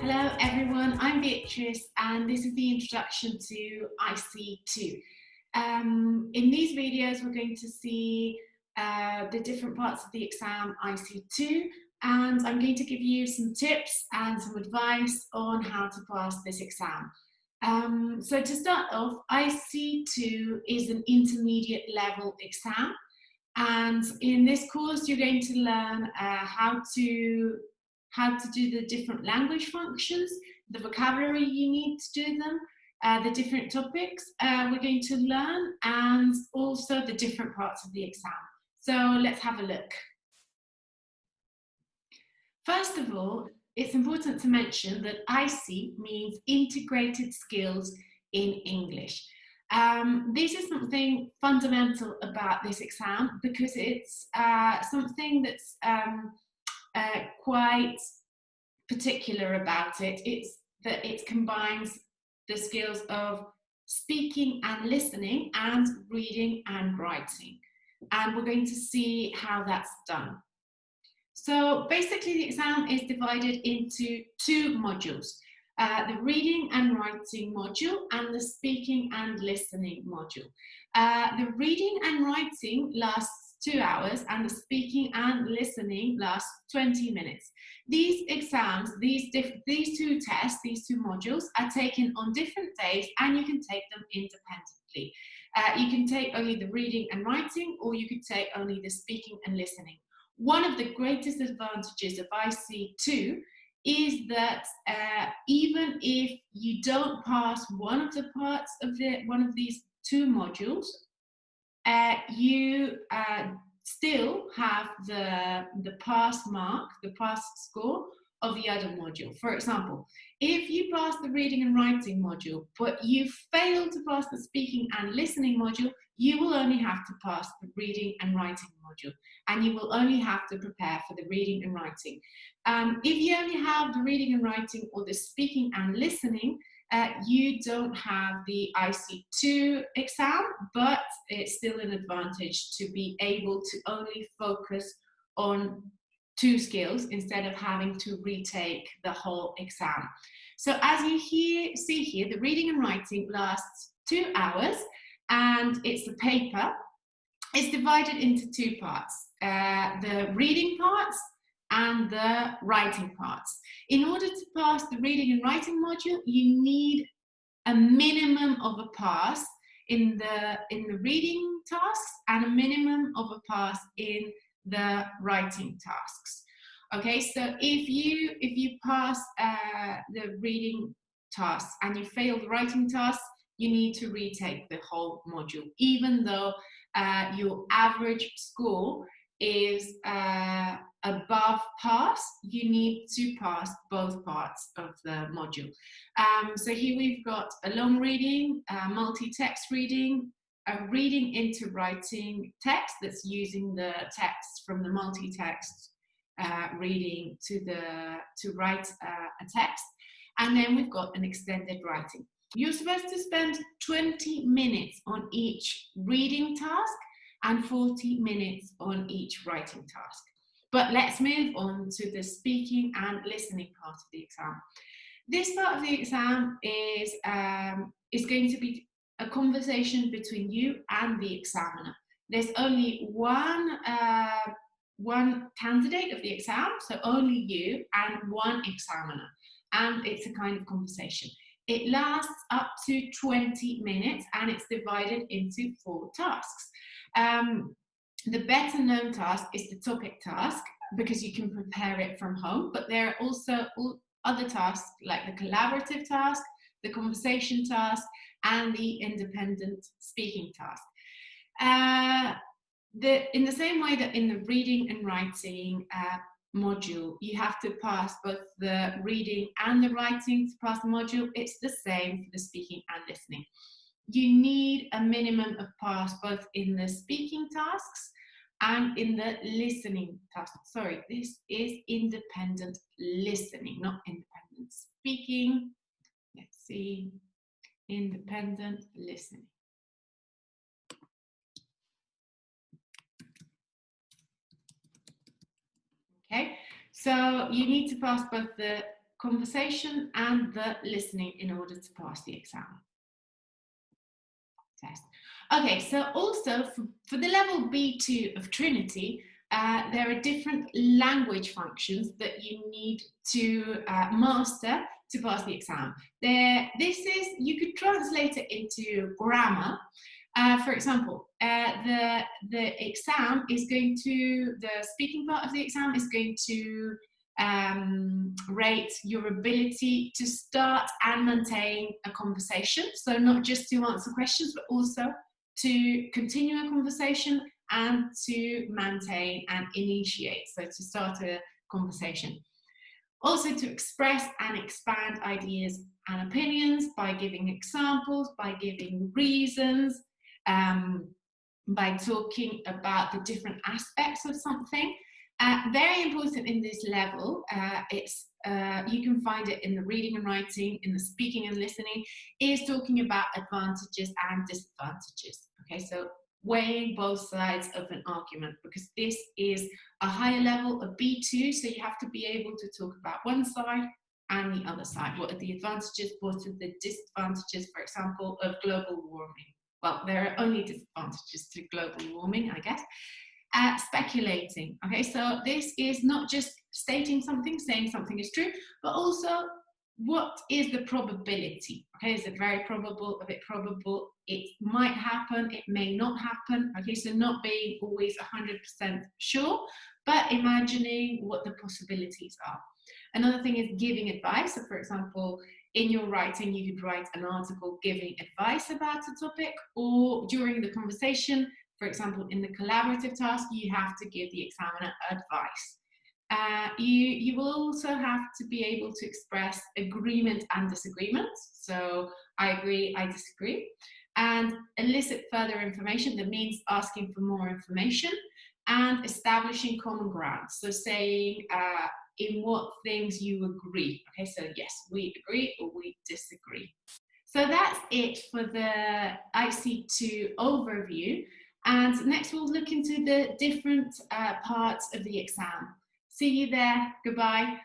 Hello everyone, I'm Beatrice and this is the introduction to ISE II. In these videos we're going to see the different parts of the exam ISE II, and I'm going to give you some tips and some advice on how to pass this exam. So to start off, ISE II is an intermediate level exam, and in this course you're going to learn how to do the different language functions, the vocabulary you need to do them, the different topics we're going to learn, and also the different parts of the exam. So let's have a look. First of all, it's important to mention that ISE means Integrated Skills in English. This is something fundamental about this exam because it's something that's quite particular about it. It's that it combines the skills of speaking and listening and reading and writing, and we're going to see how that's done. So basically the exam is divided into two modules, the reading and writing module and the speaking and listening module. The reading and writing lasts 2 hours and the speaking and listening lasts 20 minutes. These exams, these two tests, these two modules are taken on different days and you can take them independently. You can take only the reading and writing, or you could take only the speaking and listening. One of the greatest advantages of ISE II is that even if you don't pass one of the parts of one of these two modules, you still have the pass mark, the pass score of the other module. For example, if you pass the reading and writing module, but you fail to pass the speaking and listening module, you will only have to pass the reading and writing module, and you will only have to prepare for the reading and writing. If you only have the reading and writing or the speaking and listening, you don't have the ISE II exam, but it's still an advantage to be able to only focus on two skills instead of having to retake the whole exam. So as you see here, the reading and writing lasts 2 hours, and it's a paper. It's divided into two parts, the reading parts and the writing parts. In order to pass the reading and writing module, you need a minimum of a pass in the reading tasks and a minimum of a pass in the writing tasks. Okay, so if you pass the reading tasks and you fail the writing tasks, you need to retake the whole module, even though your average score is above pass. You need to pass both parts of the module. So here we've got a long reading, multi-text reading, a reading into writing text that's using the text from the multi-text reading to write a text, and then we've got an extended writing. You're supposed to spend 20 minutes on each reading task and 40 minutes on each writing task. But let's move on to the speaking and listening part of the exam. This part of the exam is going to be a conversation between you and the examiner. There's only one candidate of the exam, so only you and one examiner, and it's a kind of conversation. It lasts up to 20 minutes and it's divided into 4 tasks. The better known task is the topic task because you can prepare it from home, but there are also other tasks like the collaborative task, the conversation task, and the independent speaking task. In the same way that in the reading and writing module, you have to pass both the reading and the writing to pass the module, it's the same for the speaking and listening. You need a minimum of pass both in the speaking tasks and in the listening tasks. Sorry, this is independent listening, not independent speaking. Let's see, independent listening. Okay, so you need to pass both the conversation and the listening in order to pass the exam test. Okay, so also for the level B2 of Trinity, there are different language functions that you need to master to pass the exam. You could translate it into grammar. For example, the speaking part of the exam is going to rate your ability to start and maintain a conversation. So not just to answer questions, but also to continue a conversation and to maintain and initiate. So to start a conversation. Also to express and expand ideas and opinions by giving examples, by giving reasons, by talking about the different aspects of something. Very important in this level, you can find it in the reading and writing, in the speaking and listening, is talking about advantages and disadvantages. Okay, so weighing both sides of an argument, because this is a higher level of B2, so you have to be able to talk about one side and the other side. What are the advantages, what are the disadvantages, for example, of global warming? Well, there are only disadvantages to global warming, I guess. Speculating. Okay, so this is not just stating something, saying something is true, but also what is the probability? Okay, is it very probable, a bit probable? It might happen, it may not happen. Okay, so not being always 100% sure, but imagining what the possibilities are. Another thing is giving advice. So for example, in your writing, you could write an article giving advice about a topic, or during the conversation, for example, in the collaborative task, you have to give the examiner advice. You will also have to be able to express agreement and disagreement. So I agree, I disagree. And elicit further information. That means asking for more information and establishing common ground. So saying in what things you agree. Okay, so yes, we agree or we disagree. So that's it for the ISE II overview. And next we'll look into the different parts of the exam. See you there. Goodbye.